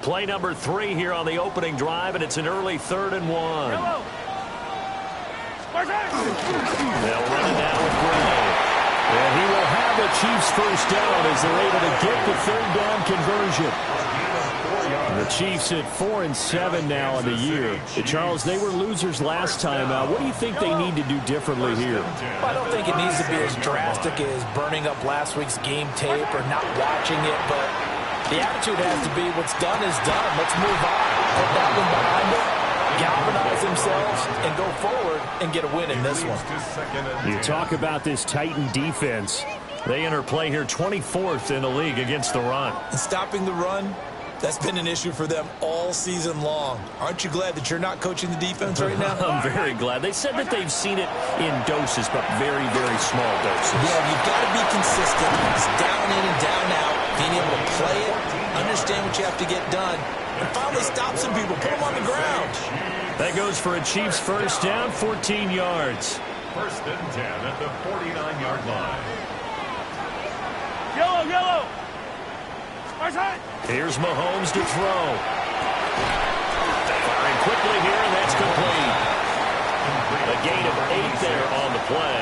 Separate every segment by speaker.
Speaker 1: Play number 3 here on the opening drive, and it's an early 3rd and 1. They'll run it now with Gray. And he will have the Chiefs first down as they're able to get the 3rd down conversion. The Chiefs at 4-7 now in the year. Charles, they were losers last time out. What do you think they need to do differently here?
Speaker 2: Well, I don't think it needs to be as drastic as burning up last week's game tape or not watching it, but the attitude has to be what's done is done. Let's move on. Put that one behind them, galvanize themselves, and go forward and get a win in this one.
Speaker 1: You talk about this Titan defense. They enter play here 24th in the league against the run.
Speaker 2: And stopping the run, that's been an issue for them all season long. Aren't you glad that you're not coaching the defense right now?
Speaker 1: I'm very glad. They said that they've seen it in doses, but very, very small doses.
Speaker 2: Yeah, you've got to be consistent. It's down in and down out. Being able to play it, understand what you have to get done, and finally stop some people, put them on the ground.
Speaker 1: That goes for a Chiefs first down, 14 yards.
Speaker 3: 1st and 10 at the 49-yard line.
Speaker 4: Yellow, yellow.
Speaker 1: Here's Mahomes to throw. Firing quickly here, and that's complete. A gain of 8 there on the play.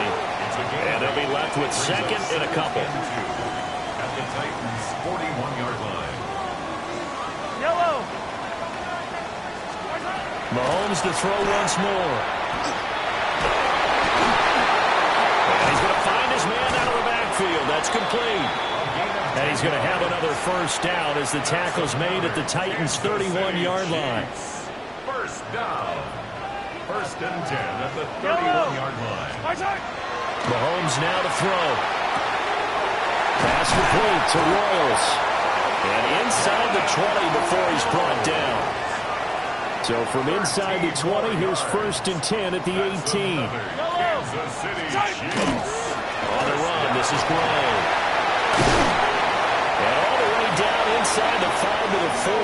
Speaker 1: And they'll be left with 2nd and a couple.
Speaker 3: At the Titans' 41-yard line.
Speaker 4: Yellow.
Speaker 1: Mahomes to throw once more. And he's going to find his man out of the backfield. That's complete. And he's going to have another first down as the tackle's made at the Titans' 31-yard line.
Speaker 3: First down. 1st and 10 at the 31-yard line.
Speaker 1: Mahomes now to throw. Pass complete to Royals. And inside the 20 before he's brought down. So from inside the 20, here's 1st and 10 at the 18.
Speaker 3: Kansas City Chiefs.
Speaker 1: On the run, this is Gray. Down inside the 5 to the 4.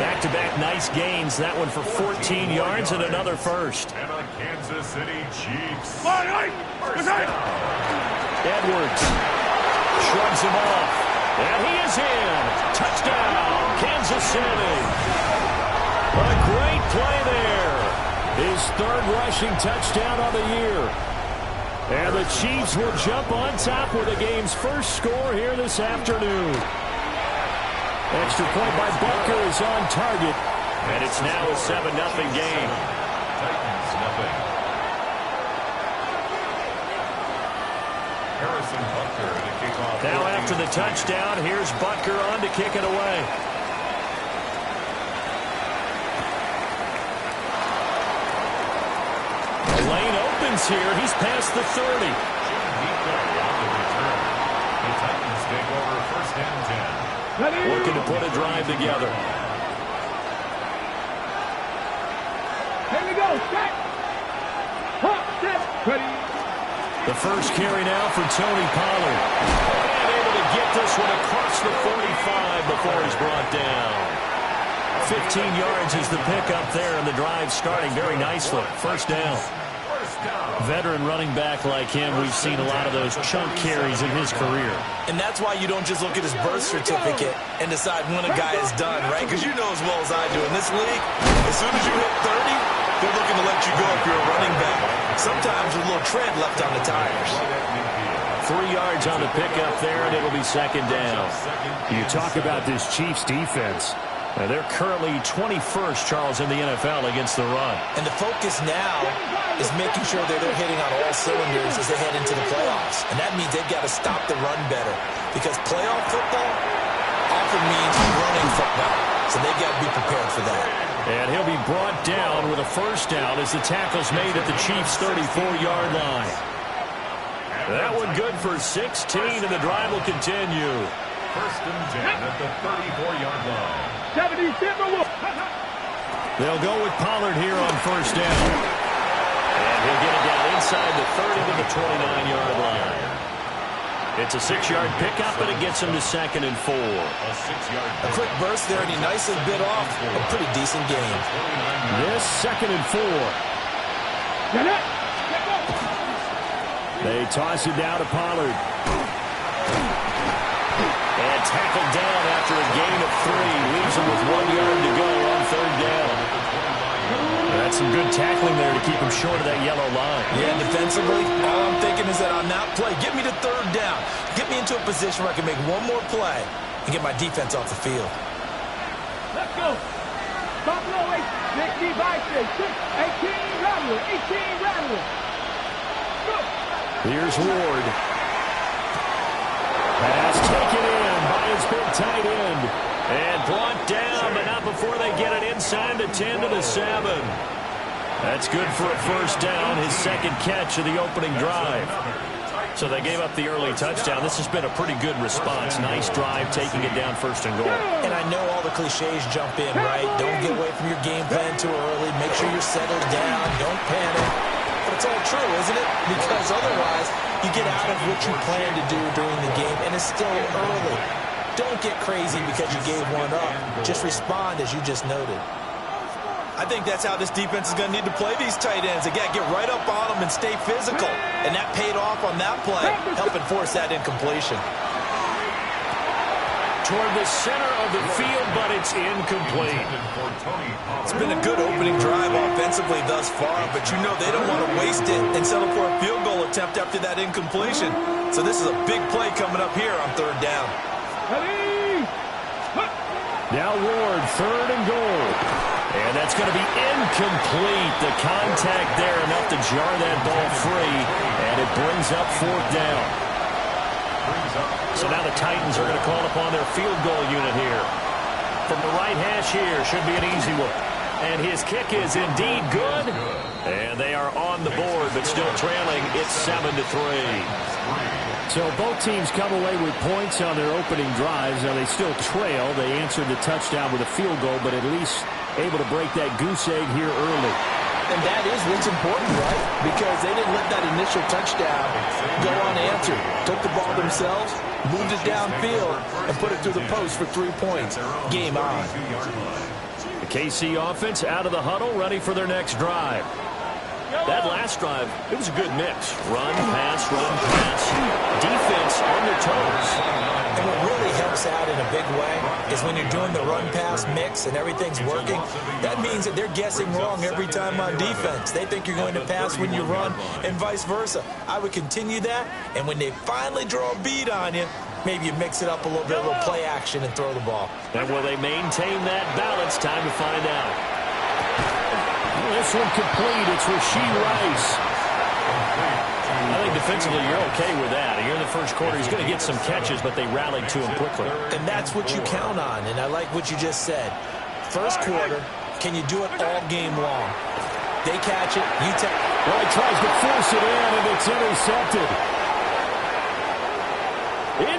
Speaker 1: Back-to-back nice gains. That one for 14 yards and another first.
Speaker 3: And a Kansas City Chiefs.
Speaker 1: Edwards shrugs him off. And he is in. Touchdown, Kansas City. A great play there. His 3rd rushing touchdown of the year. And the Chiefs will jump on top with the game's first score here this afternoon. Extra point by Butker is on target. And it's now a 7-0 game.
Speaker 3: Titans nothing. Harrison Butker to kick off.
Speaker 1: Now after the touchdown, here's Butker on to kick it away. The lane opens here. He's past the 30.
Speaker 3: The Titans take over 1st and 10.
Speaker 1: Looking to put a drive together.
Speaker 4: Here we go. Set. Ready.
Speaker 1: The first carry now for Tony Pollard. And able to get this one across the 45 before he's brought down. 15 yards is the pickup there, and the drive starting very nicely. First down. Veteran running back like him, we've seen a lot of those chunk carries in his career.
Speaker 2: And that's why you don't just look at his birth certificate and decide when a guy is done, right? Because you know as well as I do, in this league, as soon as you hit 30, they're looking to let you go if you're a running back. Sometimes with a little tread left on the tires.
Speaker 1: 3 yards on the pickup there, and it'll be 2nd down. You talk about this Chiefs defense. They're currently 21st, Charles, in the NFL against the run.
Speaker 2: And the focus now is making sure that they're hitting on all cylinders as they head into the playoffs. And that means they've got to stop the run better. Because playoff football often means running football. So they've got to be prepared for that.
Speaker 1: And he'll be brought down with a first down as the tackle's made at the Chiefs' 34-yard line. That one good for 16, and the drive will continue.
Speaker 3: 1st and 10 at the 34-yard line.
Speaker 4: 70,
Speaker 1: They'll go with Pollard here on first down. And he'll get it down inside the 30 to the 29-yard line. It's a 6-yard pickup, and it gets him to 2nd and 4.
Speaker 2: A quick burst there, and he nicely bit off a pretty decent game.
Speaker 1: This 2nd and 4. They toss it down to Pollard. And tackled down after a gain of 3. Leaves him with 1 yard to go on 3rd down. That's some good tackling there to keep him short of that yellow line.
Speaker 2: Yeah, defensively, all I'm thinking is that on that play, get me to 3rd down. Get me into a position where I can make one more play and get my defense off the field.
Speaker 4: Let's go. Stop low, 60 by 6, 18 Rattler, 18 Rattler. Go.
Speaker 1: Here's Ward. Pass taken in by his big tight end. And brought down, but not before they get it inside the 10 to the 7. That's good for a 1st down, his 2nd catch of the opening drive. So they gave up the early touchdown. This has been a pretty good response. Nice drive, taking it down 1st and goal.
Speaker 2: And I know all the cliches jump in, right? Don't get away from your game plan too early. Make sure you're settled down. Don't panic. But it's all true, isn't it? Because otherwise, you get out of what you plan to do during the game, and it's still early. Don't get crazy because you gave one up. Just respond as you just noted. I think that's how this defense is going to need to play these tight ends. Again, get right up on them and stay physical. And that paid off on that play, helping force that incompletion.
Speaker 1: Toward the center of the field, but it's incomplete.
Speaker 2: It's been a good opening drive offensively thus far, but you know they don't want to waste it and settle for a field goal attempt after that incompletion. So this is a big play coming up here on 3rd down.
Speaker 1: Now Ward, 3rd and goal. And that's going to be incomplete. The contact there enough to jar that ball free. And it brings up 4th down. So now the Titans are going to call upon their field goal unit here. From the right hash here, should be an easy one. And his kick is indeed good. And they are on the board, but still trailing. It's 7-3. So both teams come away with points on their opening drives. Now they still trail. They answered the touchdown with a field goal, but at least able to break that goose egg here early.
Speaker 2: And that is what's important, right? Because they didn't let that initial touchdown go unanswered. Took the ball themselves, moved it downfield, and put it through the post for 3 points. Game on.
Speaker 1: The KC offense out of the huddle, ready for their next drive. That last drive, it was a good mix. Run, pass, defense on their toes.
Speaker 2: And what really helps out in a big way is when you're doing the run-pass mix and everything's working, that means that they're guessing wrong every time on defense. They think you're going to pass when you run and vice versa. I would continue that, and when they finally draw a bead on you, maybe you mix it up a little bit, a little play action, and throw the ball.
Speaker 1: And will they maintain that balance? Time to find out. This one complete. It's Rashee Rice. I think defensively you're okay with that. Here in the first quarter, he's going to get some catches, but they rallied to him quickly.
Speaker 2: And that's what you count on, and I like what you just said. First quarter, can you do it all game long? They catch it, you take.
Speaker 1: Well, he tries to force it in, and it's intercepted.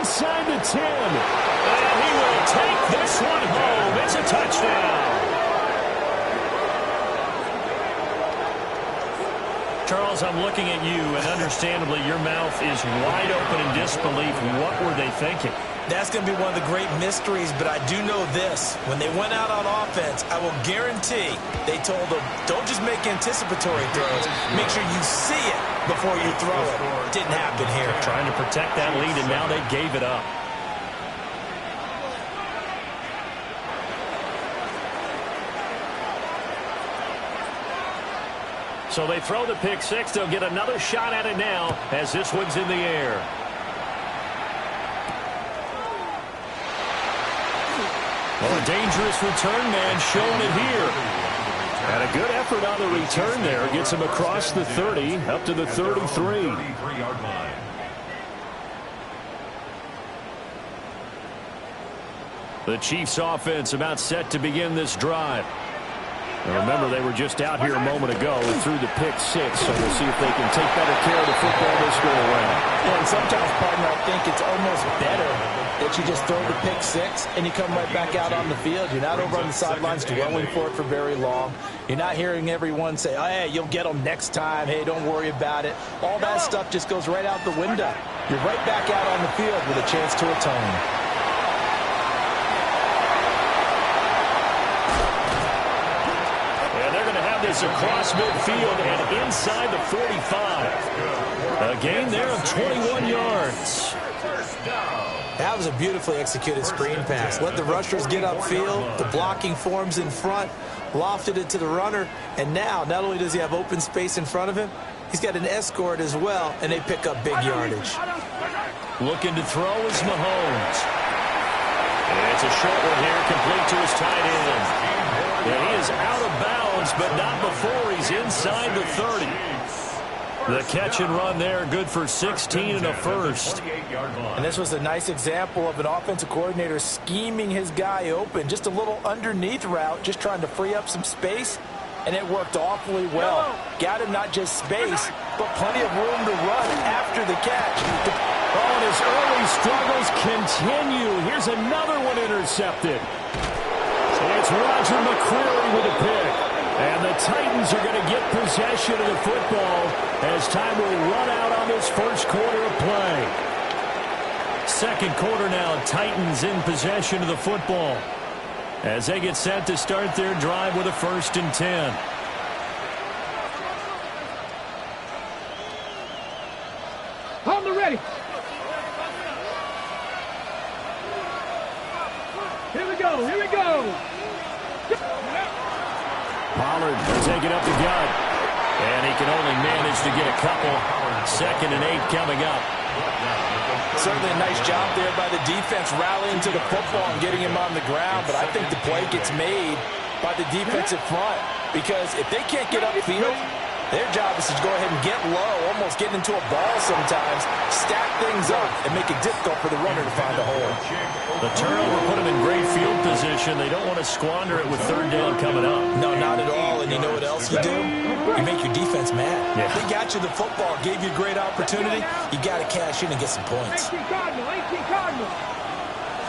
Speaker 1: Inside the 10. And he will take this one home. It's a touchdown. Charles, I'm looking at you, and understandably, your mouth is wide open in disbelief. What were they thinking?
Speaker 2: That's going to be one of the great mysteries, but I do know this. When they went out on offense, I will guarantee they told them, don't just make anticipatory throws. Make sure you see it before you throw it. Didn't happen here.
Speaker 1: Trying to protect that lead, and now they gave it up. So they throw the pick six. They'll get another shot at it now as this one's in the air. Well, a dangerous return man showing it here. And a good effort on the return there. Gets him across the 30, up to the 33. The Chiefs offense about set to begin this drive. Now remember, they were just out here a moment ago and threw the pick six, so we'll see if they can take better care of the football this go around.
Speaker 2: And sometimes, partner, I think it's almost better that you just throw the pick six and you come right back out on the field. You're not over on the sidelines dwelling for it for very long. You're not hearing everyone say, oh, hey, you'll get them next time. Hey, don't worry about it. All that stuff just goes right out the window. You're right back out on the field with a chance to atone.
Speaker 1: This across midfield and inside the 45. A gain there of 21 yards.
Speaker 3: First down.
Speaker 2: That was a beautifully executed screen pass. Let the rushers get upfield. The blocking forms in front. Lofted it to the runner. And now, not only does he have open space in front of him, he's got an escort as well, and they pick up big yardage.
Speaker 1: Looking to throw is Mahomes. And it's a short one here, complete to his tight end. And he is out of bounds, but not before he's inside the 30. The catch and run there, good for 16 and a first.
Speaker 2: And this was a nice example of an offensive coordinator scheming his guy open. Just a little underneath route, just trying to free up some space, and it worked awfully well. Got him not just space, but plenty of room to run after the catch.
Speaker 1: Oh, and his early struggles continue. Here's another one intercepted. It's Roger McCreary with a pick. And the Titans are going to get possession of the football as time will run out on this first quarter of play. Second quarter now, Titans in possession of the football as they get set to start their drive with a 1st and 10.
Speaker 4: On the ready. Here we go. Here we go.
Speaker 1: Pollard taking up the gut. And he can only manage to get a couple. 2nd and 8 coming up.
Speaker 2: Certainly a nice job there by the defense rallying to the football and getting him on the ground. But I think the play gets made by the defensive front. Because if they can't get upfield, their job is to go ahead and get low, almost getting into a ball sometimes, stack things up, and make it difficult for the runner to find a hole.
Speaker 1: The turnover put them in great field position. They don't want to squander it with 3rd down coming up.
Speaker 2: No, not at all. And you know what else you do? You make your defense mad.
Speaker 1: Yeah.
Speaker 2: They got you the football, gave you a great opportunity. You got to cash in and get some points.
Speaker 4: 18 Cardinal.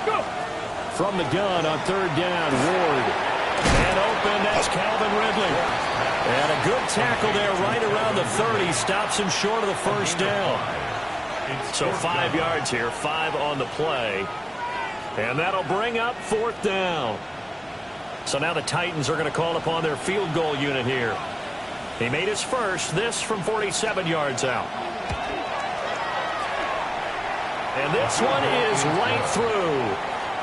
Speaker 4: Go.
Speaker 1: From the gun on 3rd down, Ward. And open, that's Calvin Ridley. And a good tackle there right around the 30. Stops him short of the 1st down. So 5 yards here, 5 on the play. And that'll bring up 4th down. So now the Titans are going to call upon their field goal unit here. He made his first, this from 47 yards out. And this one is right through.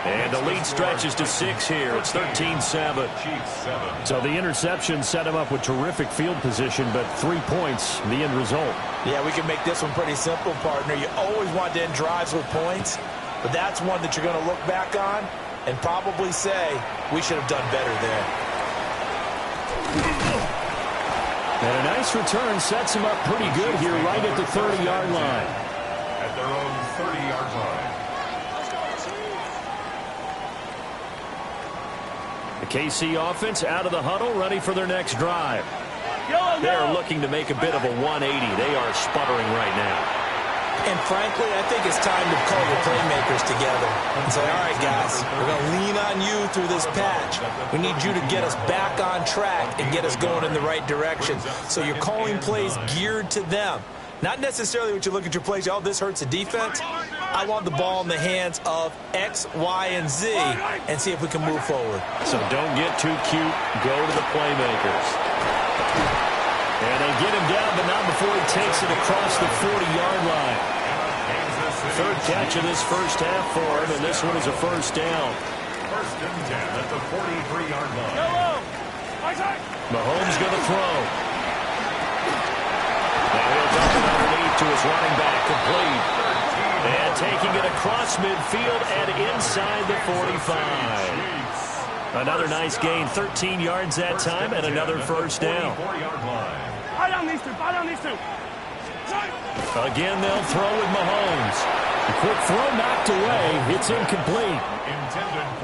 Speaker 1: And the lead stretches to 6 here. It's 13-7. So the interception set him up with terrific field position, but 3 points, the end result.
Speaker 2: Yeah, we can make this one pretty simple, partner. You always want to end drives with points, but that's one that you're going to look back on and probably say, we should have done better there.
Speaker 1: And a nice return sets him up pretty good here right at the 30-yard line.
Speaker 3: At their own 30-yard line.
Speaker 1: The KC offense out of the huddle, ready for their next drive. They're looking to make a bit of a 180. They are sputtering right now.
Speaker 2: And frankly, I think it's time to call your playmakers together and say, all right, guys, we're going to lean on you through this patch. We need you to get us back on track and get us going in the right direction. So you're calling plays geared to them. Not necessarily what you look at your plays, oh, this hurts the defense. I want the ball in the hands of X, Y, and Z and see if we can move forward.
Speaker 1: So don't get too cute. Go to the playmakers. And they get him down, but not before he takes it across the 40-yard line. 3rd catch of this first half for him, and this one is a 1st down.
Speaker 3: 1st and 10 at the 43-yard line.
Speaker 1: Mahomes going to throw. Now he'll dump it underneath to his running back, complete. And taking it across midfield and inside the 45. Another nice gain, 13 yards that time, and another 1st down. Again, they'll throw with Mahomes. A quick throw knocked away. It's incomplete.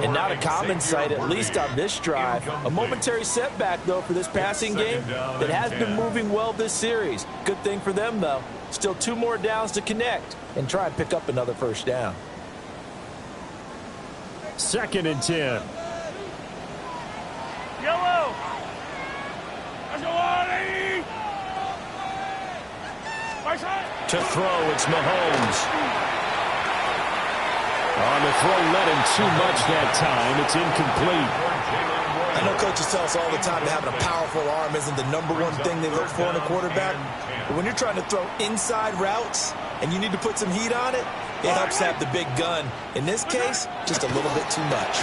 Speaker 2: And not a common sight, at least on this drive. A momentary setback, though, for this passing game that has been moving well this series. Good thing for them, though. Still 2 more downs to connect and try and pick up another 1st down.
Speaker 1: 2nd and 10.
Speaker 4: Yellow.
Speaker 1: To throw, it's Mahomes. On the throw, let him too much that time. It's incomplete.
Speaker 2: I know coaches tell us all the time that having a powerful arm isn't the #1 thing they look for in a quarterback. But when you're trying to throw inside routes and you need to put some heat on it, it helps have the big gun. In this case, just a little bit too much.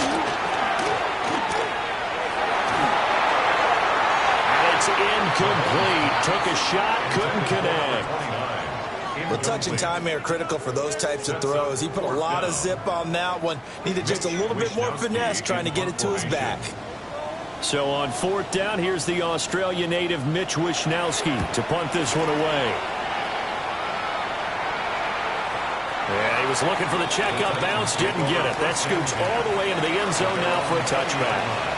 Speaker 1: And it's incomplete. Took a shot, couldn't connect.
Speaker 2: The touch and time are critical for those types of throws. He put a lot of zip on that one. Needed just a little bit more finesse trying to get it to his back.
Speaker 1: So on 4th down, here's the Australia native Mitch Wishnowsky to punt this one away. Yeah, he was looking for the checkup bounce, didn't get it. That scoots all the way into the end zone now for a touchback.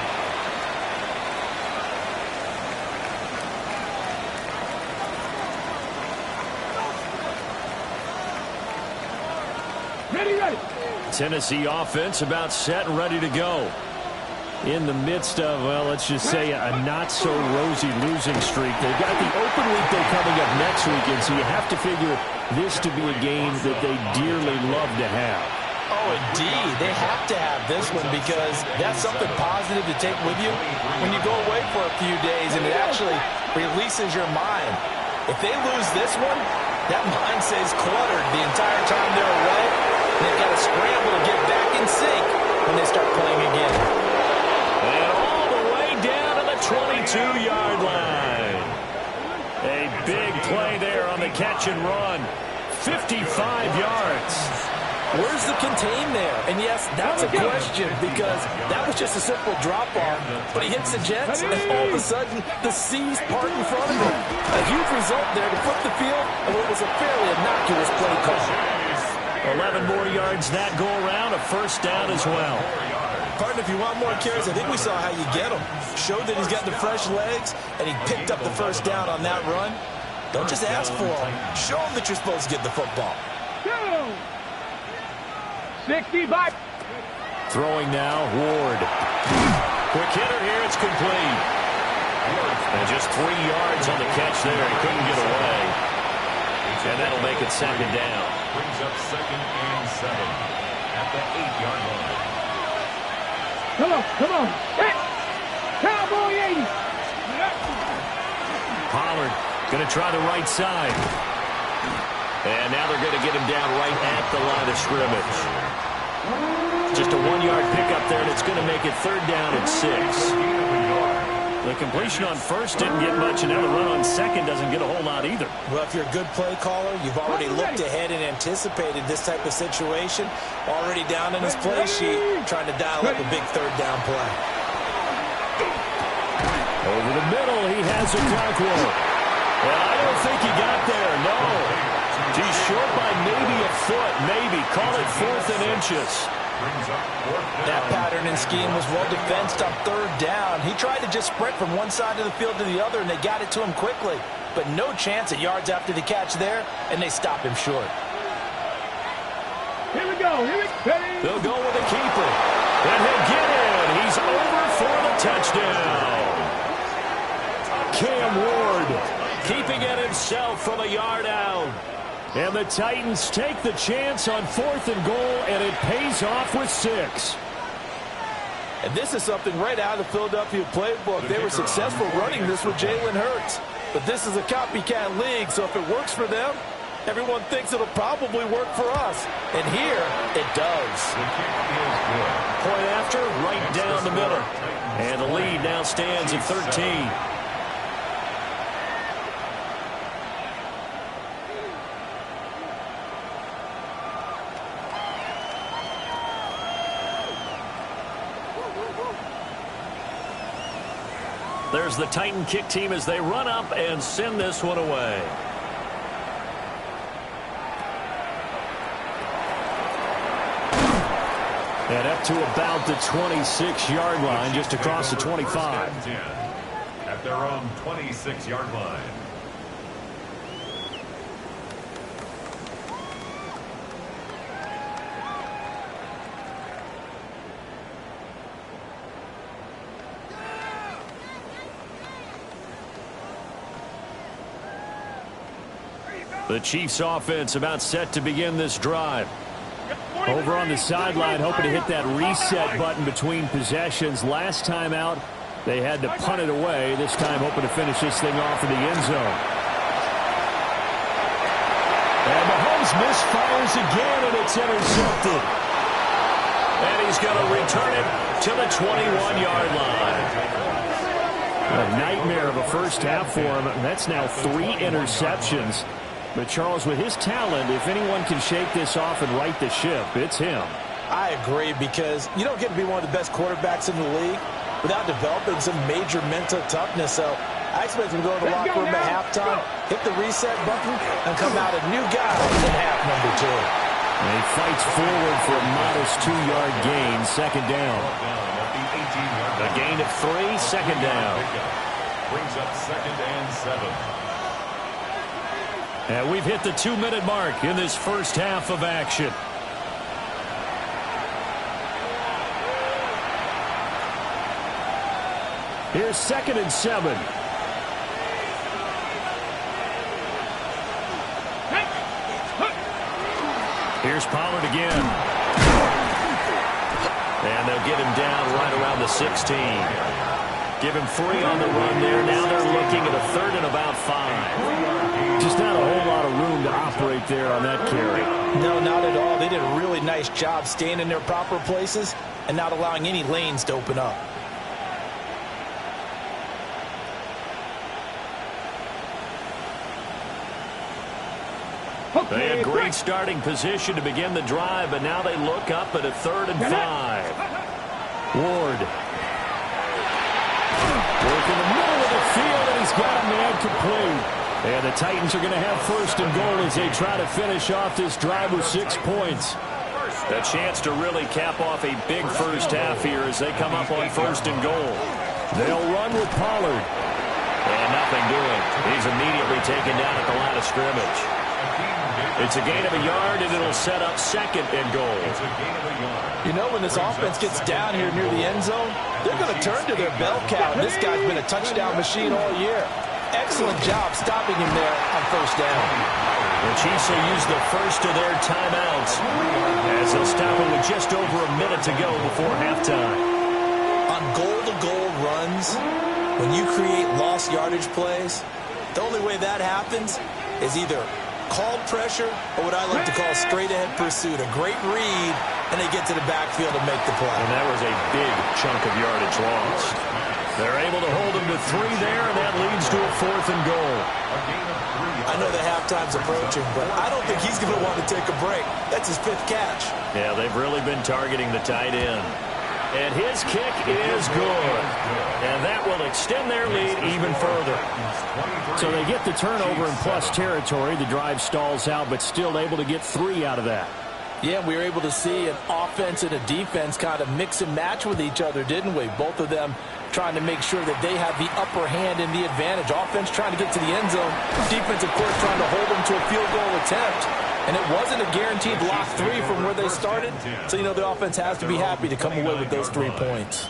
Speaker 4: Ready.
Speaker 1: Tennessee offense about set and ready to go. In the midst of, well, let's just say a not-so-rosy losing streak. They've got the open week though coming up next weekend, so you have to figure this to be a game that they dearly love to have.
Speaker 2: Oh, indeed. They have to have this one because that's something positive to take with you when you go away for a few days, and it actually releases your mind. If they lose this one, that mind stays cluttered the entire time they're away. They've got to scramble to get back in sync when they start playing again.
Speaker 1: And all the way down to the 22-yard line. A big play there on the catch and run. 55 yards.
Speaker 2: Where's the contain there? And yes, that's a question because that was just a simple drop-off. But he hits the Jets, and all of a sudden, the seas part in front of him. A huge result there to flip the field, and what was a fairly innocuous play call.
Speaker 1: 11 more yards that go around, a first down as well.
Speaker 2: Partner, if you want more carries, I think we saw how you get him. Showed that he's got the fresh legs, and he picked up the first down on that run. Don't just ask for him. Show him that you're supposed to get the football.
Speaker 4: 65.
Speaker 1: Throwing now, Ward. Quick hitter here, it's complete. And just 3 yards on the catch there. He couldn't get away. And that'll make it second down.
Speaker 3: Brings up 2nd and 7 at the 8-yard line.
Speaker 4: Come on. Hey, Cowboy 80.
Speaker 1: Pollard going to try the right side. And now they're going to get him down right at the line of scrimmage. Just a 1-yard pickup there, and it's going to make it 3rd down and 6. The completion on first didn't get much, and now the run on second doesn't get a whole lot either.
Speaker 2: Well, if you're a good play caller, you've already looked ahead and anticipated this type of situation. Already down in his play sheet, trying to dial up a big 3rd down play.
Speaker 1: Over the middle, he has a Conqueror. And I don't think he got there, no. He's short by maybe a foot, maybe. Call it 4th and inches.
Speaker 2: That pattern and scheme was well defensed on 3rd down. He tried to just sprint from one side of the field to the other, and they got it to him quickly. But no chance at yards after the catch there, and they stop him short.
Speaker 4: Here we go.
Speaker 1: They'll go with a keeper. And he'll get in. He's over for the touchdown. Cam Ward keeping it himself from a yard out. And the Titans take the chance on 4th and goal, and it pays off with 6.
Speaker 2: And this is something right out of the Philadelphia playbook. They were successful running this with Jalen Hurts. But this is a copycat league, so if it works for them, everyone thinks it'll probably work for us. And here, it does.
Speaker 1: Point after, right down the middle. And the lead now stands at 13. There's the Titan kick team as they run up and send this one away. And up to about the 26-yard line, just across the 25.
Speaker 3: At their own 26-yard line.
Speaker 1: The Chiefs offense about set to begin this drive. Over on the sideline, hoping to hit that reset button between possessions. Last time out, they had to punt it away. This time hoping to finish this thing off in the end zone. And Mahomes Mahomes misfires again, and it's intercepted. And he's going to return it to the 21-yard line. A nightmare of a first half for him. That's now 3 interceptions. But, Charles, with his talent, if anyone can shake this off and right the ship, it's him.
Speaker 2: I agree, because you don't get to be one of the best quarterbacks in the league without developing some major mental toughness. So I expect him to go to the locker room at halftime, hit the reset button, and come out a new guy in half number 2.
Speaker 1: And he fights forward for a modest 2-yard gain, second down. A gain of 3, second down.
Speaker 3: Brings up 2nd and 7.
Speaker 1: And we've hit the 2-minute mark in this first half of action. Here's 2nd and 7. Here's Pollard again. And they'll get him down right around the 16. Give him 3 on the run there. Now they're looking at a 3rd and about 5. Just not a whole lot of room to operate there on that carry.
Speaker 2: No, not at all. They did a really nice job staying in their proper places and not allowing any lanes to open up.
Speaker 1: They had great starting position to begin the drive, but now they look up at a 3rd and 5. Ward. Work in the middle of the field, and he's got a man complete. And the Titans are going to have 1st and goal as they try to finish off this drive with 6 points. A chance to really cap off a big first half here as they come up on 1st and goal. They'll run with Pollard. And nothing doing. He's immediately taken down at the line of scrimmage. It's a gain of a yard, and it'll set up 2nd and goal.
Speaker 2: You know, when this offense gets down here near the end zone, they're going to turn to their bell cow. This guy's been a touchdown machine all year. Excellent job stopping him there on 1st down.
Speaker 1: The Chiefs will use the first of their timeouts as they'll stop it with just over a minute to go before halftime.
Speaker 2: On goal-to-goal runs, when you create lost yardage plays, the only way that happens is either called pressure or what I like to call straight-ahead pursuit. A great read, and they get to the backfield and make the play.
Speaker 1: And that was a big chunk of yardage lost. They're able to hold him to 3 there, and that leads to a 4th and goal.
Speaker 2: I know the halftime's approaching, but I don't think he's going to want to take a break. That's his 5th catch.
Speaker 1: Yeah, they've really been targeting the tight end. And his kick is good. And that will extend their lead even further. So they get the turnover in plus territory. The drive stalls out, but still able to get 3 out of that.
Speaker 2: Yeah, we were able to see an offense and a defense kind of mix and match with each other, didn't we? Both of them trying to make sure that they have the upper hand and the advantage. Offense trying to get to the end zone. Defense, of course, trying to hold them to a field goal attempt. And it wasn't a guaranteed lock 3 from where they started. So, you know, the offense has to be happy to come away with those 3 points.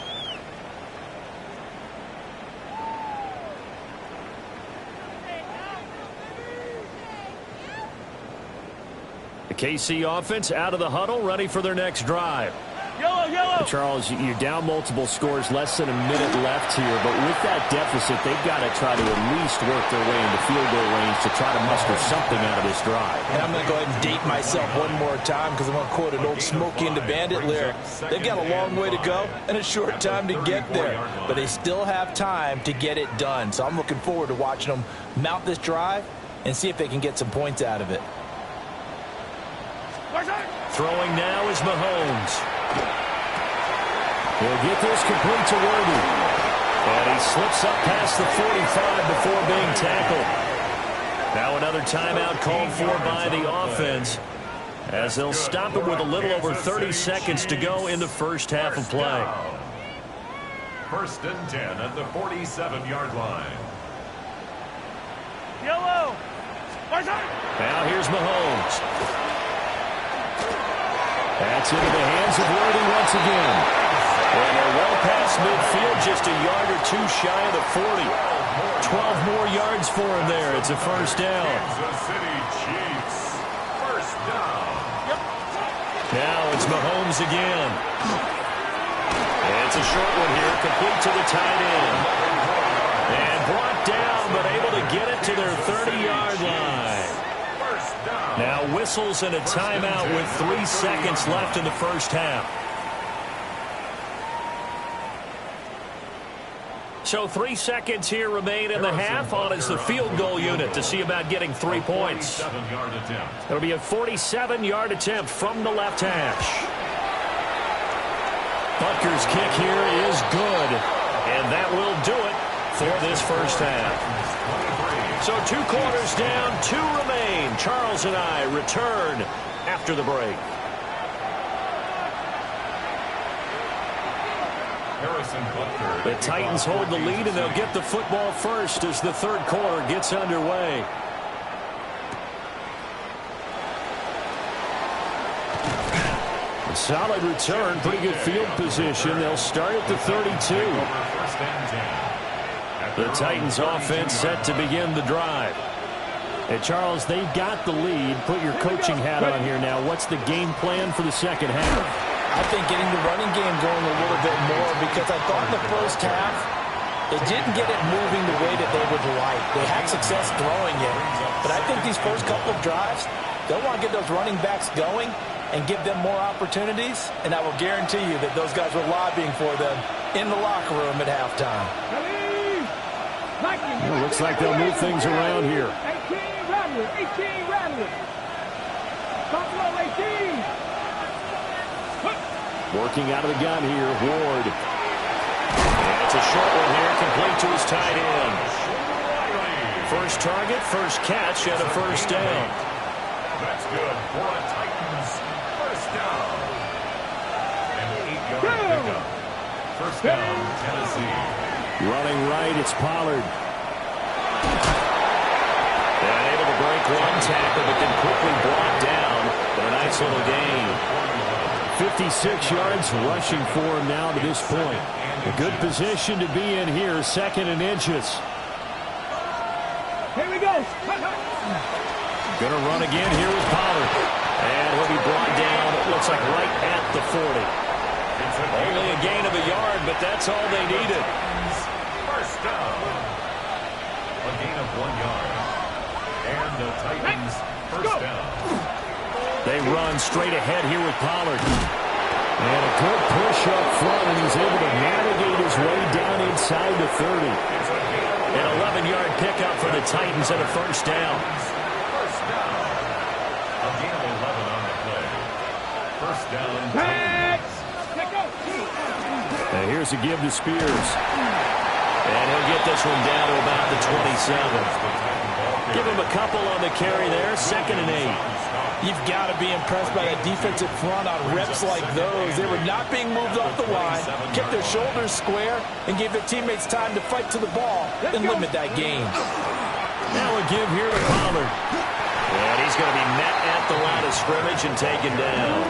Speaker 1: The KC offense out of the huddle, ready for their next drive.
Speaker 4: Yellow, yellow.
Speaker 1: Charles, you're down multiple scores, less than a minute left here, but with that deficit, they've got to try to at least work their way into field goal range to try to muster something out of this drive.
Speaker 2: And I'm going to go ahead and date myself one more time because I'm going to quote an old Smokey and the Bandit lyric. They've got a long way to go and a short time to get there, but they still have time to get it done. So I'm looking forward to watching them mount this drive and see if they can get some points out of it.
Speaker 1: Throwing now is Mahomes. He'll get this complete to Worthy. And he slips up past the 45 before being tackled. Now another timeout called for by the offense as they'll stop it with a little over 30 seconds to go in the first half of play.
Speaker 3: 1st and 10 at the 47-yard line.
Speaker 4: Yellow.
Speaker 1: Now here's Mahomes. That's into the hands of Worthy once again. And they're well past midfield, just a yard or 2 shy of the 40. 12 more yards for him there. It's a first down.
Speaker 3: Kansas City Chiefs. First down.
Speaker 1: Now it's Mahomes again. And it's a short one here, complete to the tight end. And brought down, but able to get it to their 30-yard line.
Speaker 3: First down.
Speaker 1: Now whistles and a timeout with 3 seconds left in the first half. So 3 seconds here remain in the half. On is the field goal unit to see about getting 3 points. It'll be a 47-yard attempt from the left hash. Butker's kick here is good, and that will do it for this first half. So 2 quarters down, 2 remain. Charles and I return after the break. The Titans hold the lead, and they'll get the football first as the third quarter gets underway. A solid return, pretty good field position. They'll start at the 32. The Titans offense set to begin the drive. Hey, Charles, they've got the lead. Put your coaching hat on here now. What's the game plan for the second half?
Speaker 2: I think getting the running game going a little bit more, because I thought in the first half they didn't get it moving the way that they would like. They had success throwing it, but I think these first couple of drives, they'll want to get those running backs going and give them more opportunities, and I will guarantee you that those guys were lobbying for them in the locker room at halftime.
Speaker 1: Well, looks like they'll move things around here.
Speaker 4: 18 Rattler. Buffalo 18.
Speaker 1: Working out of the gun here, Ward. And it's a short one here, complete to his tight end. First target, first catch, and a first down.
Speaker 3: That's good for a Titans first down. And 8-yard pickup. First down, Tennessee.
Speaker 1: Running right, it's Pollard. And able to break one tackle, but then quickly brought down for a nice little gain. 56 yards rushing for him now to this point. A good position to be in here, 2nd and inches.
Speaker 4: Here we go.
Speaker 1: Going to run again here with Pollard. And he'll be brought down, it looks like right at the 40. Only a gain of a yard, but that's all they needed.
Speaker 3: First down. A gain of 1 yard. And the Titans first down.
Speaker 1: They run straight ahead here with Pollard. And a good push up front, and he's able to navigate his way down inside the 30. An 11-yard pickup for the Titans and a first down.
Speaker 3: First down. A gain of 11 on the play. First down.
Speaker 1: And here's a give to Spears. And he'll get this one down to about the 27. Give him a couple on the carry there, 2nd and 8.
Speaker 2: You've got to be impressed by that defensive front on reps like those. They were not being moved off the line, kept their shoulders square, and gave their teammates time to fight to the ball and limit that gain.
Speaker 1: Now a give here to Pollard. And he's going to be met at the line of scrimmage and taken down.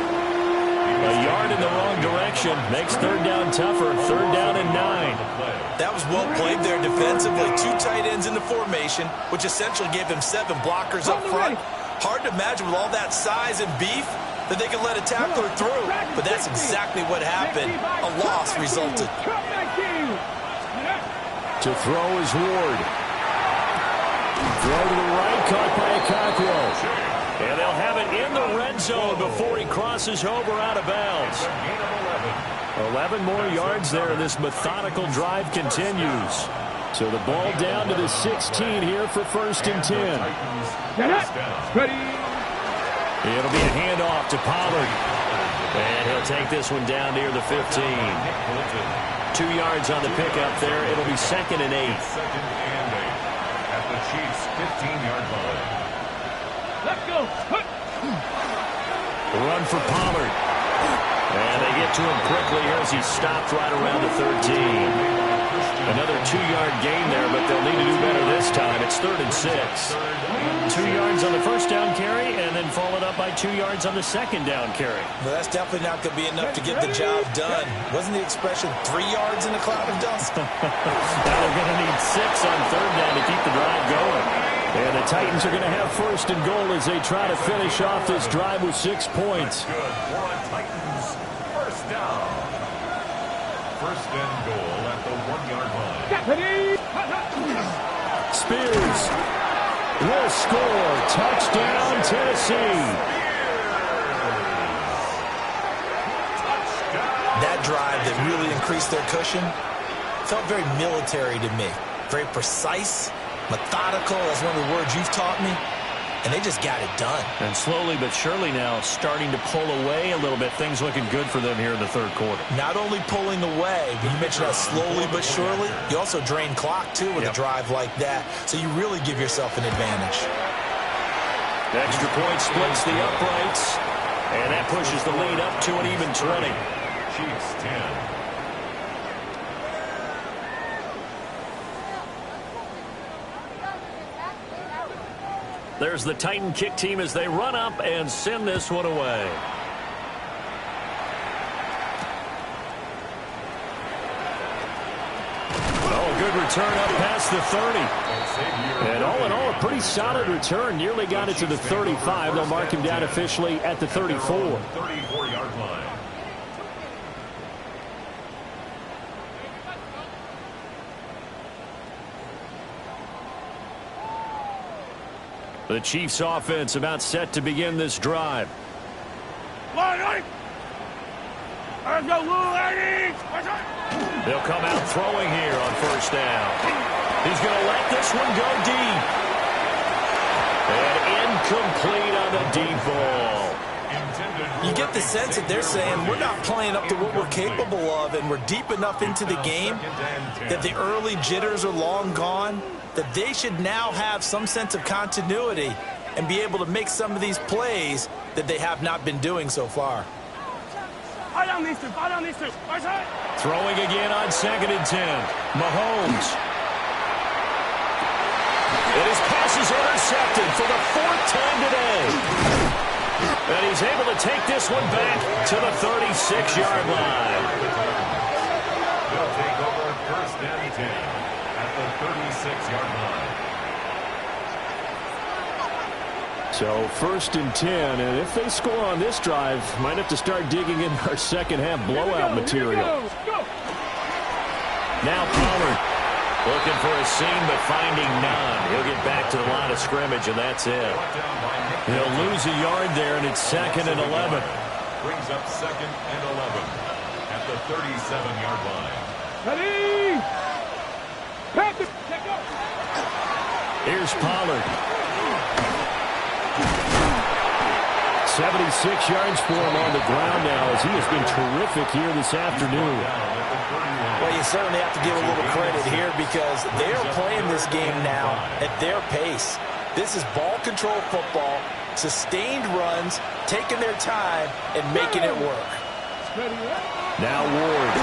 Speaker 1: A yard in the wrong direction makes third down tougher. Third down and 9.
Speaker 2: That was well played there defensively. 2 tight ends in the formation, which essentially gave them 7 blockers up front. Hard to imagine with all that size and beef that they could let a tackler through, but that's exactly what happened. A loss resulted.
Speaker 1: To throw is Ward. Throw to the right, caught by Okakwo. And they'll have it in the red zone before he crosses over out of bounds. 11 more yards there, and this methodical drive continues. So the ball down to the 16 here for 1st and 10.
Speaker 4: Ready.
Speaker 1: It'll be a handoff to Pollard. And he'll take this one down near the 15. 2 yards on the pickup there. It'll be 2nd and 8.
Speaker 3: 2nd and 8 at the Chiefs' 15-yard line.
Speaker 4: Let's go.
Speaker 1: The run for Pollard. And they get to him quickly here as he stopped right around the 13. Another 2-yard gain there, but they'll need to do better this time. It's 3rd and 6. 2 yards on the first down carry, and then followed up by 2 yards on the second down carry.
Speaker 2: Well, that's definitely not going to be enough to get the job done. Wasn't the expression 3 yards in a cloud of dust?
Speaker 1: Now they're going to need 6 on third down to keep the drive going. And the Titans are going to have 1st and goal as they try to finish off this drive with 6 points.
Speaker 3: Good for a Titans first down. 1st and goal at the 1-yard line.
Speaker 1: Spears. will score. Touchdown, Tennessee.
Speaker 2: That drive that really increased their cushion felt very military to me. Very precise, methodical. That's one of the words you've taught me. And they just got it done.
Speaker 1: And slowly but surely now starting to pull away a little bit. Things looking good for them here in the third quarter.
Speaker 2: Not only pulling away, but you mentioned that slowly but surely. You also drain clock, too, with a drive like that. So you really give yourself an advantage.
Speaker 1: Extra point splits the uprights. And that pushes the lead up to an even 20.
Speaker 3: Chiefs 10.
Speaker 1: There's the Titan kick team as they run up and send this one away. Oh, good return up past the 30. And all in all, a pretty solid return. Nearly got it to the 35. They'll mark him down officially at the 34.
Speaker 3: 34-yard line.
Speaker 1: The Chiefs offense about set to begin this drive. They'll come out throwing here on first down. He's going to let this one go deep. And incomplete on the deep ball.
Speaker 2: You get the sense that they're saying we're not playing up to what we're capable of, and we're deep enough into the game that the early jitters are long gone, that they should now have some sense of continuity and be able to make some of these plays that they have not been doing so far.
Speaker 1: Throwing again on 2nd and 10. Mahomes. And his pass is intercepted for the 4th time today. And he's able to take this one back to the 36-yard line.
Speaker 3: They'll take over 1st and 10 at the 36-yard line.
Speaker 1: So 1st and 10, and if they score on this drive, might have to start digging in our second half blowout material. Now Pollard looking for a seam, but finding none. He'll get back to the line of scrimmage, and that's it. He'll lose a yard there, and it's 2nd and 11.
Speaker 3: Brings up 2nd and 11 at the 37-yard line.
Speaker 4: Ready?
Speaker 1: Here's Pollard. 76 yards for him on the ground now, as he has been terrific here this afternoon.
Speaker 2: Well, you certainly have to give a little credit here because they are playing this game now at their pace. This is ball control football, sustained runs, taking their time, and making it work.
Speaker 1: Now Ward.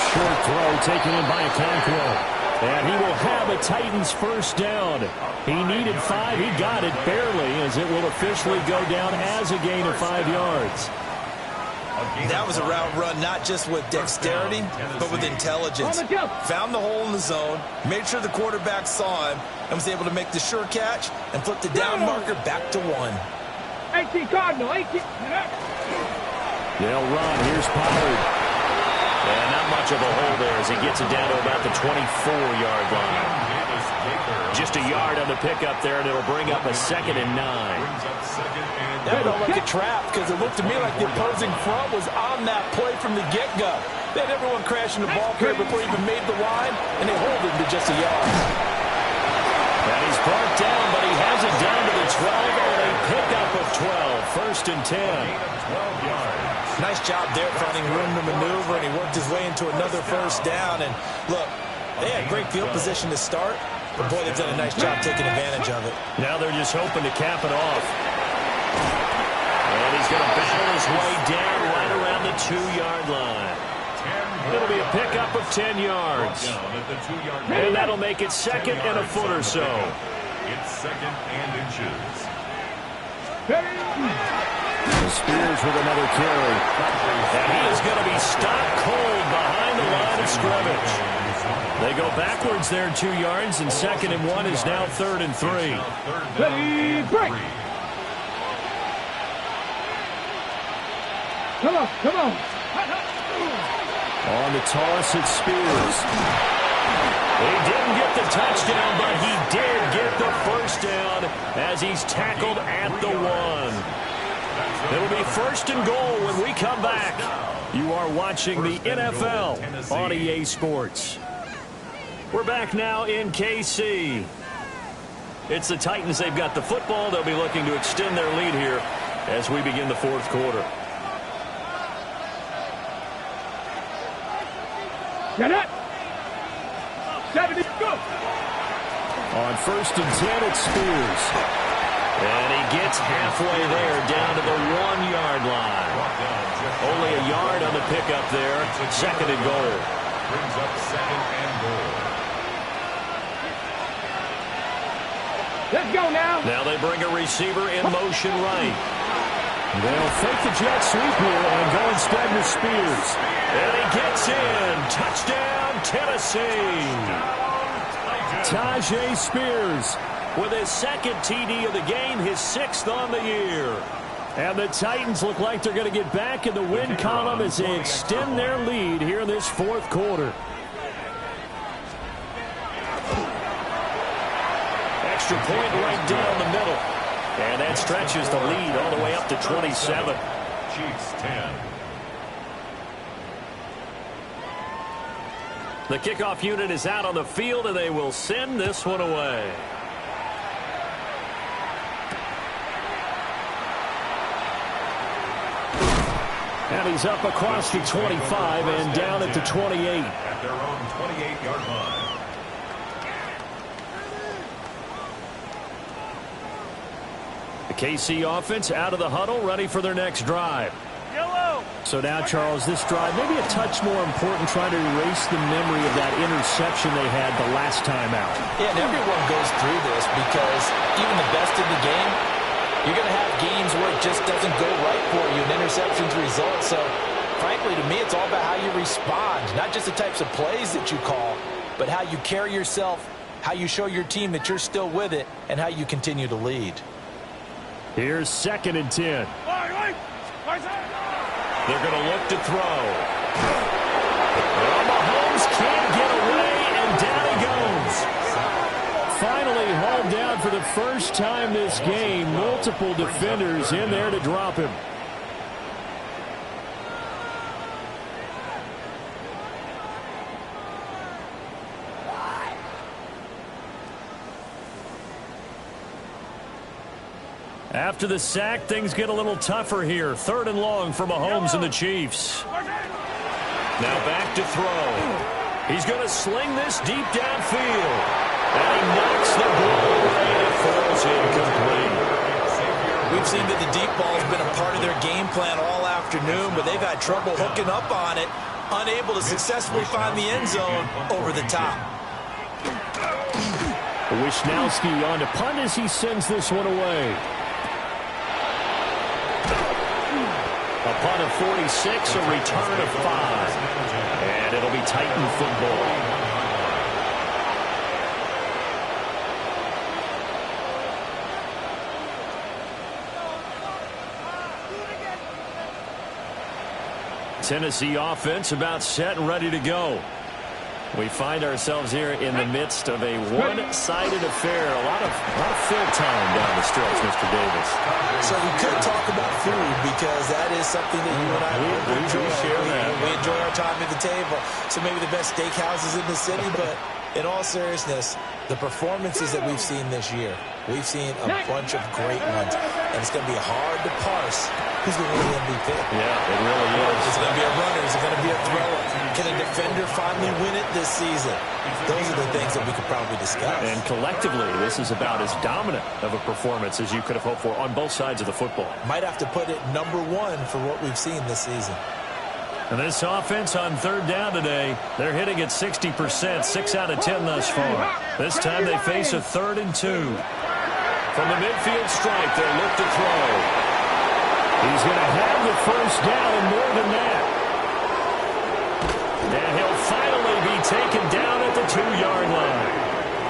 Speaker 1: Short throw taken in by Okonkwo. And he will have a Titans first down. He needed 5. He got it barely, as it will officially go down as a gain of 5 yards.
Speaker 2: That was a route run not just with dexterity, but with intelligence. Found the hole in the zone, made sure the quarterback saw him, and was able to make the sure catch and flip the down marker back to 1.
Speaker 4: 18 Cardinal, 18.
Speaker 1: They'll run. Here's Pollard. And not much of a hole there as he gets it down to about the 24-yard line. Just a yard on the pickup there, and it'll bring up a 2nd and 9.
Speaker 2: That looked like a trap because it looked to me like the opposing front was on that play from the get-go. They had everyone crashing the ball carrier before he even made the line, and they hold him to just a yard.
Speaker 1: And he's brought down, but he has it down to the 12 on a pickup of 12. 1st and 10.
Speaker 3: 12 yards.
Speaker 2: Nice job there finding room to maneuver, and he worked his way into another first down. And look, they had great field position to start, but boy, they've done a nice job taking advantage of it.
Speaker 1: Now they're just hoping to cap it off. And he's going to battle his way down right around the 2-yard line. It'll be a pickup of 10 yards. And that'll make it 2nd and a foot or so.
Speaker 3: It's 2nd and inches.
Speaker 1: Spears with another carry. And he is going to be stopped cold behind the line of scrimmage. They go backwards there 2 yards, and 2nd and 1 is now 3rd and 3.
Speaker 4: Ready, break. Come on, come on.
Speaker 1: On the toss, it's Spears. He didn't get the touchdown, but he did get the first down as he's tackled at the 1. It'll be 1st and goal when we come back. You are watching the NFL on EA Sports. We're back now in KC. It's the Titans. They've got the football. They'll be looking to extend their lead here as we begin the 4th quarter.
Speaker 4: Get it. 70, go.
Speaker 1: On 1st and 10, it's Spears. And he gets halfway there down to the 1-yard line. Only a yard on the pickup there. 2nd and goal.
Speaker 3: Brings up 2nd and goal.
Speaker 4: Let's go now.
Speaker 1: Now they bring a receiver in motion right. They'll fake the jet sweep here and go instead with Spears. And he gets in. Touchdown, Tennessee. Tyjae Spears with his 2nd TD of the game, his 6th on the year. And the Titans look like they're going to get back in the win column as they extend their lead here in this 4th quarter. Extra point right down the middle. And that stretches the lead all the way up to 27.
Speaker 3: Chiefs 10.
Speaker 1: The kickoff unit is out on the field, and they will send this one away. And he's up across the 25 and down at the 28.
Speaker 3: At their own 28-yard line.
Speaker 1: The KC offense out of the huddle, ready for their next drive.
Speaker 4: Yellow.
Speaker 1: So now, Charles, this drive maybe a touch more important, trying to erase the memory of that interception they had the last time out.
Speaker 2: Yeah, and everyone goes through this because even the best in the game, you're going to have games where it just doesn't go right for you and interceptions result. So, frankly, to me, it's all about how you respond, not just the types of plays that you call, but how you carry yourself, how you show your team that you're still with it, and how you continue to lead.
Speaker 1: Here's 2nd and 10. They're going to look to throw. Well, Mahomes can't get away, and down he goes. Finally hauled down for the first time this game. Multiple defenders in there to drop him. After the sack, things get a little tougher here. 3rd and long for Mahomes and the Chiefs. Now back to throw. He's going to sling this deep downfield. And he knocks the ball away. It falls incomplete.
Speaker 2: We've seen that the deep ball has been a part of their game plan all afternoon, but they've had trouble hooking up on it, unable to successfully find the end zone over the top.
Speaker 1: Wisnowski on to punt as he sends this one away. A punt of 46, a return of 5. And it'll be Titan football. Tennessee offense about set and ready to go. We find ourselves here in the midst of a one-sided affair. A lot of fill time down the stretch, Mr. Davis.
Speaker 2: So we could talk about food because that is something that you and I enjoy. We enjoy our time at the table. So maybe the best steakhouses in the city, but in all seriousness, the performances that we've seen this year, we've seen a bunch of great ones. And it's going to be hard to parse who's going to win the MVP.
Speaker 1: Yeah, it really is.
Speaker 2: Is it going to be a runner? Is it going to be a thrower? Can a defender finally win it this season? Those are the things that we could probably discuss.
Speaker 1: And collectively, this is about as dominant of a performance as you could have hoped for on both sides of the football.
Speaker 2: Might have to put it number 1 for what we've seen this season.
Speaker 1: And this offense on 3rd down today, they're hitting at 60%, 6 out of 10 thus far. This time they face a 3rd and 2. From the midfield stripe, they look to throw. He's going to have the first down and more than that. And he'll finally be taken down at the 2-yard line.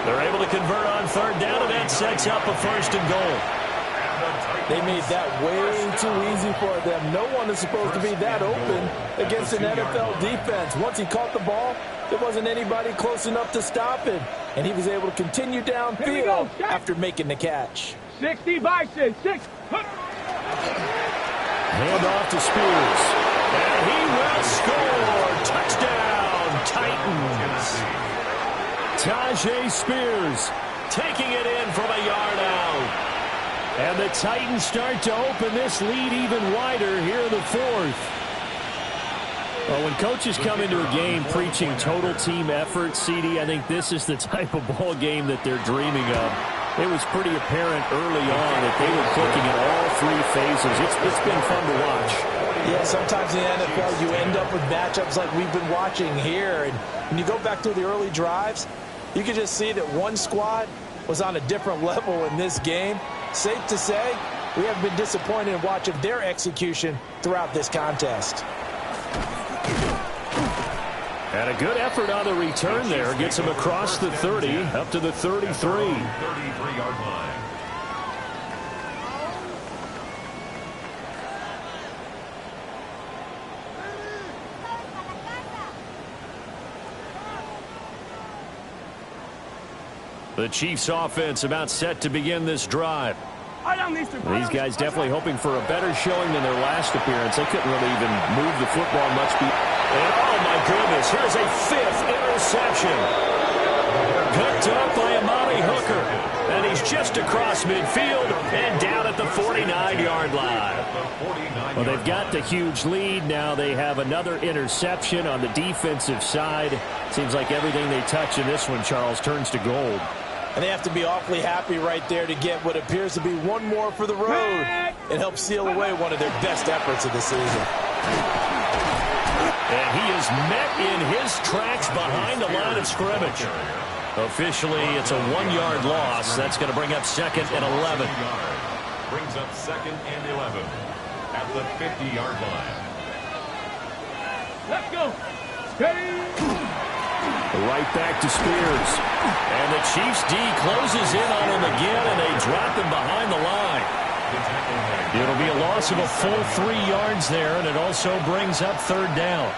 Speaker 1: They're able to convert on 3rd down, and that sets up a 1st and goal.
Speaker 2: They made that way too easy for them. No one is supposed to be that open against an NFL defense. Once he caught the ball, There wasn't anybody close enough to stop him, and he was able to continue downfield after making the catch.
Speaker 4: 60 Bison, 6.
Speaker 1: Hand off to Spears. And he will score. Touchdown, Titans. Tyjae Spears taking it in from a yard out. And the Titans start to open this lead even wider here in the fourth. Well, when coaches come into a game preaching total team effort, CD, I think this is the type of ball game that they're dreaming of. It was pretty apparent early on that they were clicking in all three phases. It's been fun to watch.
Speaker 2: Yeah, sometimes in the NFL you end up with matchups like we've been watching here. And when you go back to the early drives, you can just see that one squad was on a different level in this game. Safe to say, we have been disappointed in watching their execution throughout this contest.
Speaker 1: And a good effort on the return there. Gets him across the 30, up to the 33.
Speaker 3: 33-yard line.
Speaker 1: The Chiefs offense about set to begin this drive. These guys definitely hoping for a better showing than their last appearance. They couldn't really even move the football much. And oh my goodness, here's a fifth interception. Picked up by Amani Hooker. And he's just across midfield and down at the 49-yard line. Well, they've got the huge lead. Now they have another interception on the defensive side. Seems like everything they touch in this one, Charles, turns to gold.
Speaker 2: And they have to be awfully happy right there to get what appears to be one more for the road and help seal away one of their best efforts of the season.
Speaker 1: And he is met in his tracks behind the line of scrimmage. Officially, it's a 1-yard loss. That's going to bring up 2nd and 11.
Speaker 3: Brings up 2nd and 11 at the 50-yard line.
Speaker 4: Let's go. Steady.
Speaker 1: Right back to Spears. And the Chiefs D closes in on him again, and they drop him behind the line. It'll be a loss of a full 3 yards there, and it also brings up 3rd down.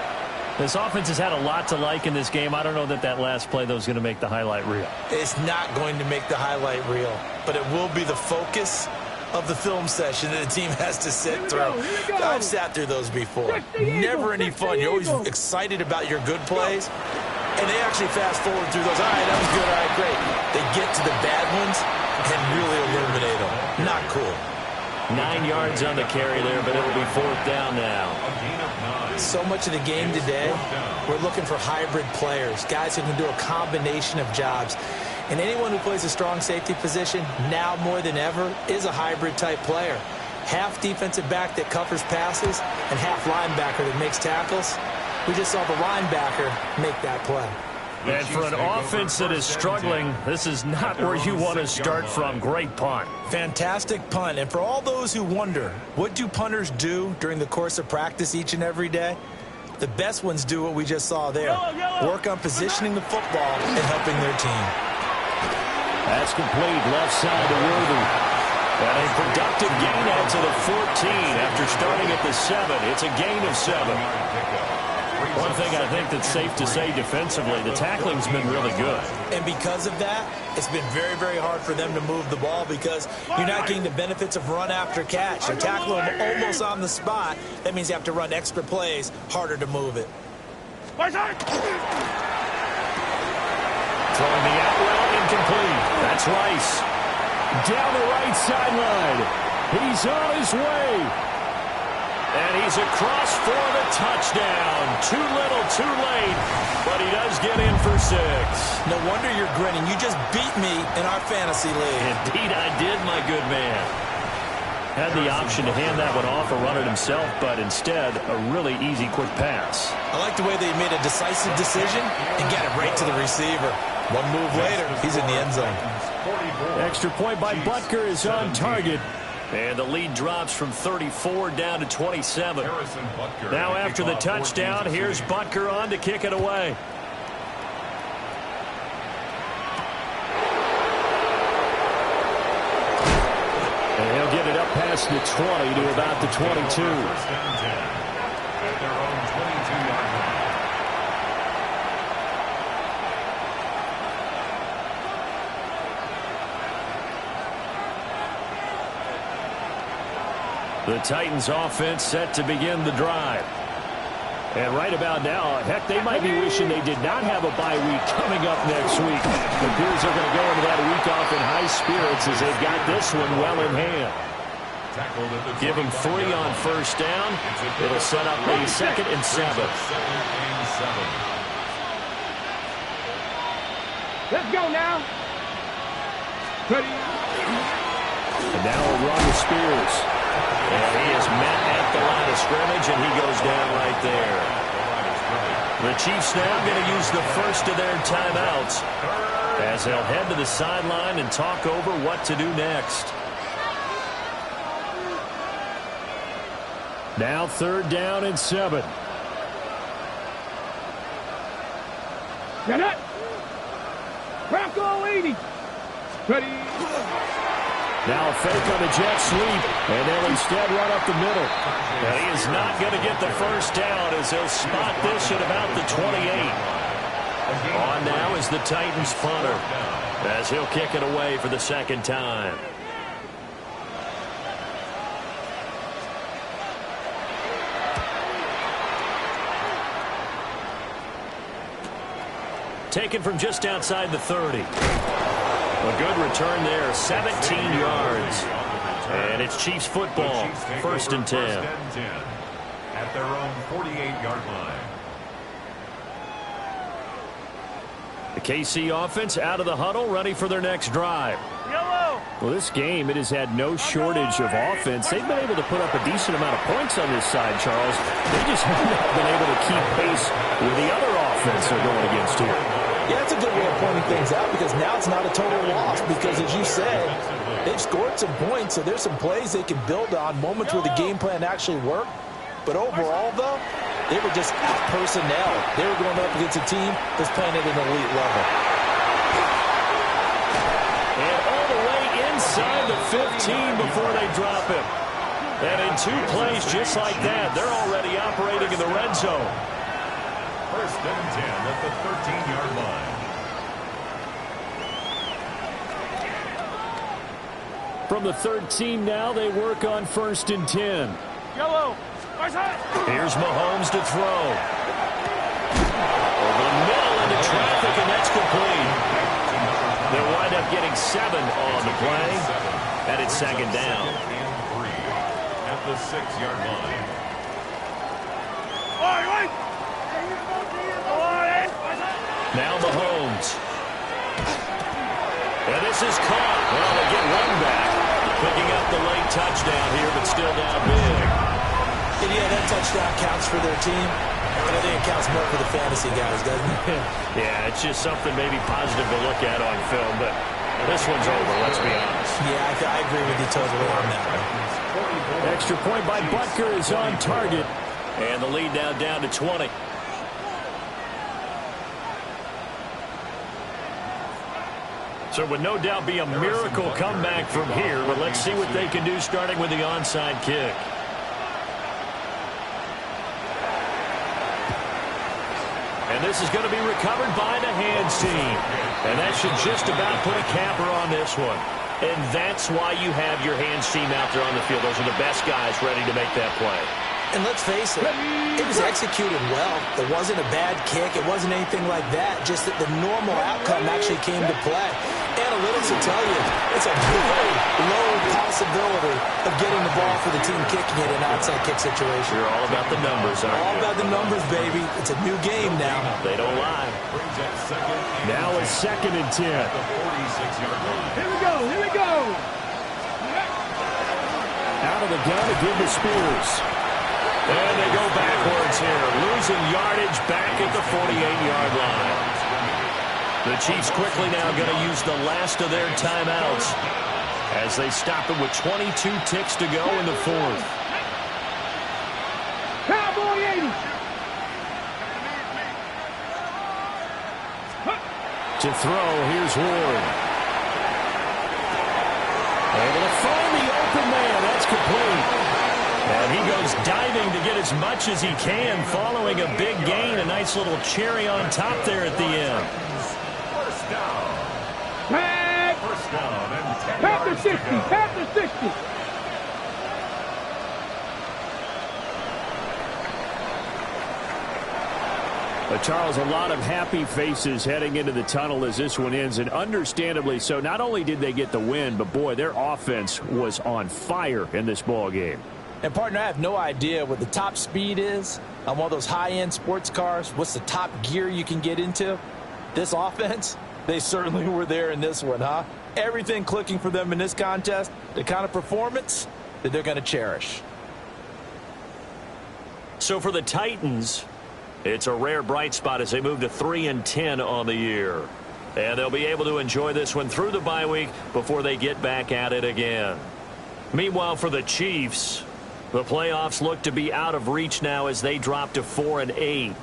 Speaker 1: This offense has had a lot to like in this game. I don't know that last play, though, is going to make the highlight reel.
Speaker 2: It's not going to make the highlight reel, but it will be the focus of the film session that the team has to sit through. I've sat through those before. Never any fun. You're always excited about your good plays, and they actually fast forward through those. All right, that was good. All right, great. They get to the bad ones and really illuminate them. Not cool.
Speaker 1: 9 yards on the carry there, but it'll be 4th down now.
Speaker 2: So much of the game today, we're looking for hybrid players, guys who can do a combination of jobs. And anyone who plays a strong safety position, now more than ever, is a hybrid-type player. Half defensive back that covers passes and half linebacker that makes tackles. We just saw the linebacker make that play.
Speaker 1: And for an offense that is struggling, this is not where you want to start from. Great punt.
Speaker 2: Fantastic punt. And for all those who wonder, what do punters do during the course of practice each and every day? The best ones do what we just saw there. Work on positioning the football and helping their team.
Speaker 1: That's complete. Left side to Worthy. And a productive gain out to the 14 after starting at the 7. It's a gain of 7. One thing I think that's safe to say defensively, the tackling's been really good.
Speaker 2: And because of that, it's been very, very hard for them to move the ball because you're not getting the benefits of run after catch. You're tackling them almost on the spot. That means you have to run extra plays, harder to move it.
Speaker 1: Throwing the out route incomplete. That's Rice. Down the right sideline. He's on his way. And he's across for the touchdown. Too little, too late. But he does get in for 6.
Speaker 2: No wonder you're grinning. You just beat me in our fantasy league.
Speaker 1: Indeed I did, my good man. Had the option to hand that one off or run it himself, but instead, a really easy, quick pass.
Speaker 2: I like the way they made a decisive decision and got it right to the receiver. One move later, he's in the end zone.
Speaker 1: Extra point by Butker is on target. And the lead drops from 34 down to 27. Now after the touchdown, here's Butker on to kick it away. And he'll get it up past the 20 to about the 22. The Titans offense set to begin the drive. And right about now, heck, they might be wishing they did not have a bye week coming up next week. It appears they're going to go into that week off in high spirits as they've got this one well in hand. Give them 3 on first down. It'll set up a 2nd and 7.
Speaker 4: Let's go now. Ready.
Speaker 1: And now a run to Spears. And he is met at the line of scrimmage, and he goes down right there. The Chiefs now going to use the first of their timeouts as they'll head to the sideline and talk over what to do next. Now 3rd down and 7.
Speaker 4: Get it. Bronco 80. Ready.
Speaker 1: Now a fake on the jet sweep, and they'll instead run up the middle. And he is not going to get the first down as they'll spot this at about the 28. On now is the Titans punter as he'll kick it away for the 2nd time. Taken from just outside the 30. A good return there, 17 yards. And it's Chiefs football, 1st and 10.
Speaker 3: At their own 48-yard line.
Speaker 1: The KC offense out of the huddle, ready for their next drive. Well, this game, it has had no shortage of offense. They've been able to put up a decent amount of points on this side, Charles. They just haven't been able to keep pace with the other offense they're going against here.
Speaker 2: Yeah, that's a good way of pointing things out because now it's not a total loss because, as you said, they've scored some points, so there's some plays they can build on, moments where the game plan actually worked. But overall, though, they were just out personnel. They were going up against a team that's playing at an elite level.
Speaker 1: And all the way inside the 15 before they drop him. And in 2 plays just like that, they're already operating in the red zone.
Speaker 3: 1st and 10 at the 13-yard line.
Speaker 1: From the 13 now, they work on 1st and 10.
Speaker 4: Yellow.
Speaker 1: Here's Mahomes to throw. Over the middle into traffic, and that's complete. They'll wind up getting 7 on the play, and it's 2nd down.
Speaker 3: At the 6-yard line.
Speaker 1: Now Mahomes. And this is caught. Well, they get 1 back. Picking up the late touchdown here, but still down big.
Speaker 2: And yeah, that touchdown counts for their team, but I think it counts more for the fantasy guys, doesn't it?
Speaker 1: Yeah, it's just something maybe positive to look at on film, but this one's over, let's be honest.
Speaker 2: Yeah, I agree with you totally on that one.
Speaker 1: Extra point by Butker is on target, and the lead now down to 20. So it would no doubt be a miracle comeback from here, but let's see what they can do starting with the onside kick. And this is going to be recovered by the hands team. And that should just about put a capper on this one. And that's why you have your hands team out there on the field. Those are the best guys ready to make that play.
Speaker 2: And let's face it, it was executed well. It wasn't a bad kick. It wasn't anything like that. Just that the normal outcome actually came to play. Analytics will tell you it's a very low possibility of getting the ball for the team kicking it in an outside kick situation.
Speaker 1: You're all about the numbers, aren't you?
Speaker 2: All about the numbers, baby. It's a new game now.
Speaker 1: They don't lie. Now it's 2nd and 10.
Speaker 3: At the 46-yard line.
Speaker 4: Here we go. Here we go.
Speaker 1: Out of the gun to give to Spears. And they go backwards here, losing yardage back at the 48-yard line. The Chiefs quickly now going to use the last of their timeouts as they stop it with 22 ticks to go in the 4th.
Speaker 4: Cowboy 80.
Speaker 1: To throw, here's Ward. Able to find the open man. That's complete. And he goes diving to get as much as he can, following a big gain. A nice little cherry on top there at the end.
Speaker 3: First down.
Speaker 4: Tag.
Speaker 3: First down and 10
Speaker 4: Tap the
Speaker 3: yards
Speaker 4: 60.
Speaker 3: to go.
Speaker 4: Tap the 60.
Speaker 1: Charles, a lot of happy faces heading into the tunnel as this one ends, and understandably so. Not only did they get the win, but, boy, their offense was on fire in this ball game.
Speaker 2: And, partner, I have no idea what the top speed is on one of those high-end sports cars. What's the top gear you can get into? This offense, they certainly were there in this one, huh? Everything clicking for them in this contest, the kind of performance that they're going to cherish.
Speaker 1: So for the Titans, it's a rare bright spot as they move to 3-10 on the year. And they'll be able to enjoy this one through the bye week before they get back at it again. Meanwhile, for the Chiefs, the playoffs look to be out of reach now as they drop to 4-8.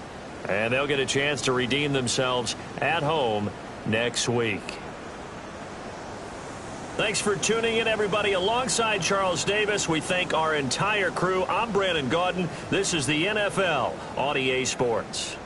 Speaker 1: And they'll get a chance to redeem themselves at home next week. Thanks for tuning in, everybody. Alongside Charles Davis, we thank our entire crew. I'm Brandon Gaudin. This is the NFL on EA Sports.